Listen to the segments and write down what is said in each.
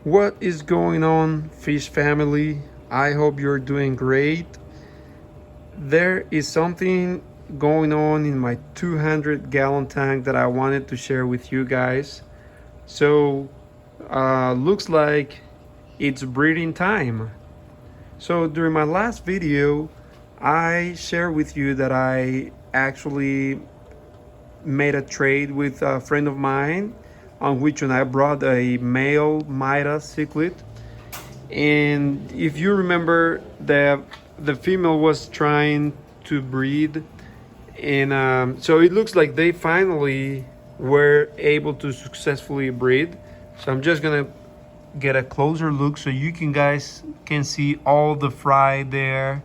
What is going on, fish family? I hope you're doing great. There is something going on in my 200-gallon tank that I wanted to share with you guys. So, looks like it's breeding time. So, during my last video, I shared with you that I actually made a trade with a friend of mine on which one I brought a male Midas cichlid. And if you remember, the female was trying to breed, and so it looks like they finally were able to successfully breed. So I'm just gonna get a closer look so you guys can see all the fry there.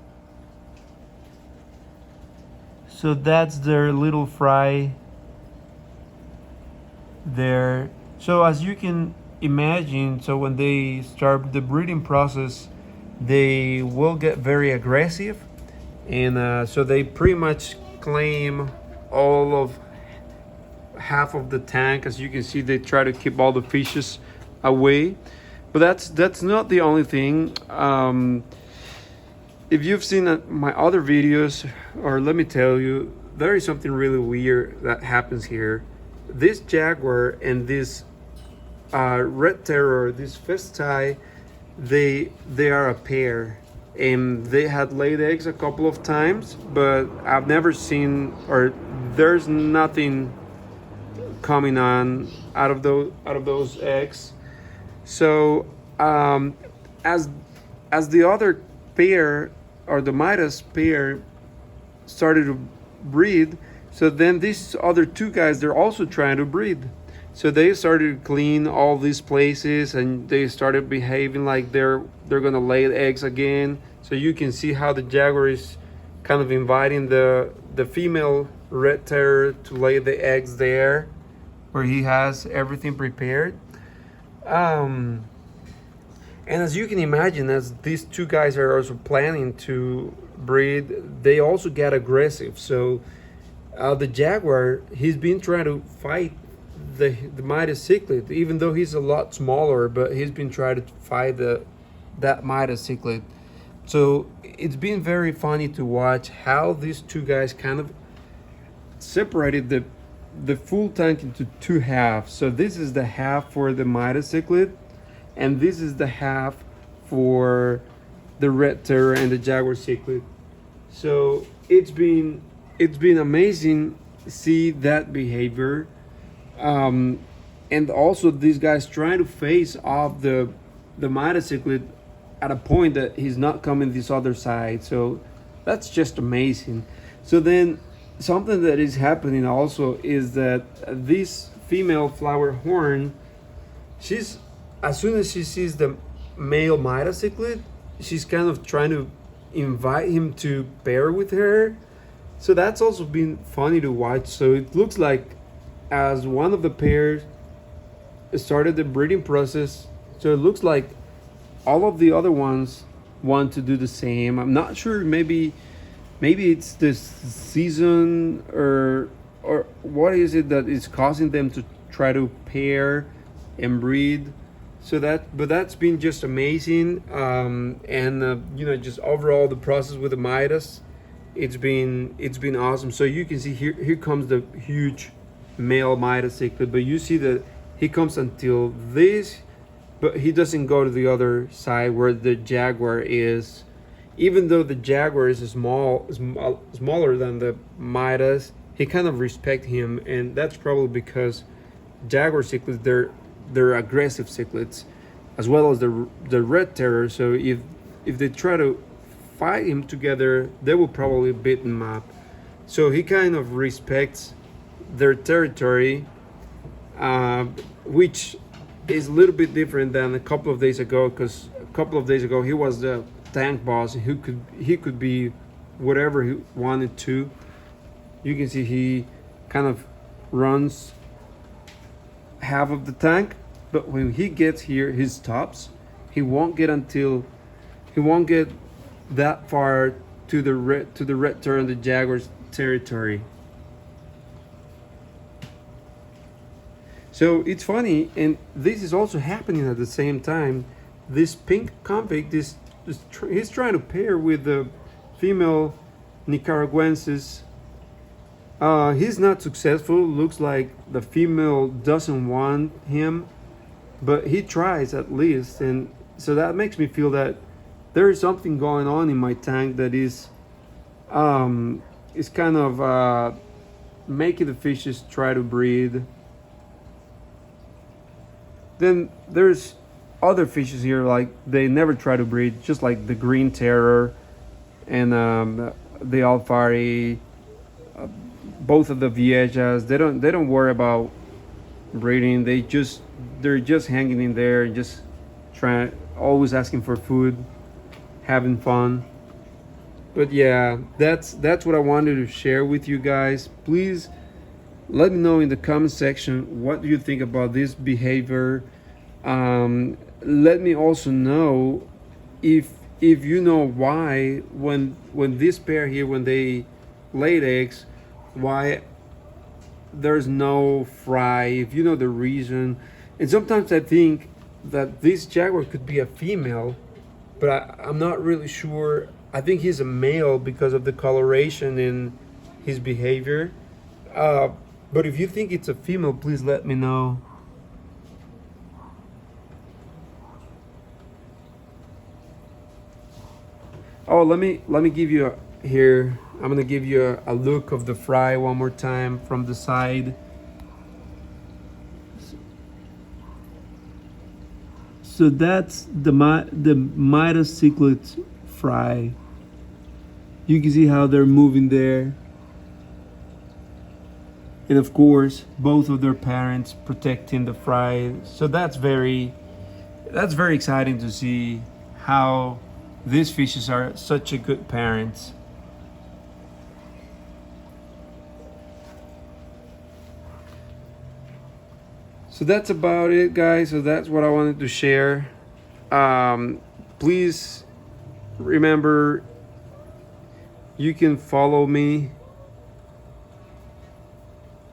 So that's their little fry there. So as you can imagine, so when they start the breeding process, they will get very aggressive, and so they pretty much claim all of half of the tank. As you can see, they try to keep all the fishes away, but that's not the only thing. If you've seen my other videos, or let me tell you, there is something really weird that happens here. This Jaguar and this red terror, this festi, they are a pair, and they had laid eggs a couple of times, but I've never seen, or there's nothing coming on out of those eggs. So as the other pair, or the Midas pair, started to breed, so then these other two guys, they're also trying to breed. So they started to clean all these places, and they started behaving like they're gonna lay eggs again. So you can see how the Jaguar is kind of inviting the female red terror to lay the eggs there, where he has everything prepared. And as you can imagine, as these two guys are also planning to breed, they also get aggressive. So the Jaguar, he's been trying to fight the Midas cichlid, even though he's a lot smaller, but he's been trying to fight that Midas cichlid. So it's been very funny to watch how these two guys kind of separated the full tank into two halves. So this is the half for the Midas cichlid, and this is the half for the red terror and the Jaguar cichlid. So it's been amazing to see that behavior, and also these guys trying to face off the Midas cichlid at a point that he's not coming this other side. So that's just amazing. So then something that is happening also is that this female flower horn, she's, as soon as she sees the male Midas cichlid, she's kind of trying to invite him to pair with her. So that's also been funny to watch. So it looks like as one of the pairs started the breeding process, so it looks like all of the other ones want to do the same. I'm not sure, maybe it's this season, or what is it that is causing them to try to pair and breed. So that's been just amazing. And just overall the process with the Midas, it's been awesome. So you can see here comes the huge male Midas cichlid, but you see that he comes until this, but he doesn't go to the other side where the Jaguar is. Even though the Jaguar is smaller than the Midas, he kind of respect him, and that's probably because Jaguar cichlids, they're aggressive cichlids, as well as the red terror. So if they try to fight him together, they will probably beat him up. So he kind of respects their territory, which is a little bit different than a couple of days ago, because a couple of days ago he was the tank boss. He could be whatever he wanted to. You can see he kind of runs half of the tank, but when he gets here, he stops. He won't get that far to the red terror and the Jaguar's territory. So it's funny, and this is also happening at the same time. This pink convict, he's trying to pair with the female Nicaraguensis. He's not successful. Looks like the female doesn't want him, but he tries at least, and so that makes me feel that there is something going on in my tank that is kind of making the fishes try to breed. Then there's other fishes here, like they never try to breed, just like the green terror and the alfari, both of the viejas. They don't worry about breeding. They're just hanging in there, just trying, always asking for food, having fun. But yeah, that's what I wanted to share with you guys. Please let me know in the comment section what do you think about this behavior. Let me also know if you know why when this pair here, when they laid eggs, why there's no fry, if you know the reason. And sometimes I think that this jaguar could be a female, but I'm not really sure. I think he's a male because of the coloration in his behavior. But if you think it's a female, please let me know. Oh, let me give you here. I'm gonna give you a look of the fry one more time from the side. So that's the Midas cichlid fry. You can see how they're moving there. And of course, both of their parents protecting the fry. So that's very exciting to see how these fishes are such a good parents. So that's about it, guys. So that's what I wanted to share. Please remember, you can follow me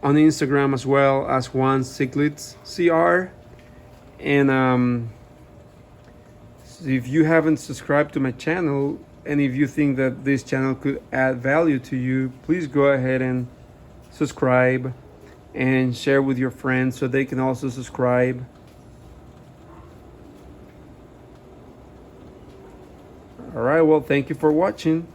on Instagram as well as Juan Cichlids CR. And if you haven't subscribed to my channel, and if you think that this channel could add value to you, please go ahead and subscribe and share with your friends so they can also subscribe. All right, well, thank you for watching.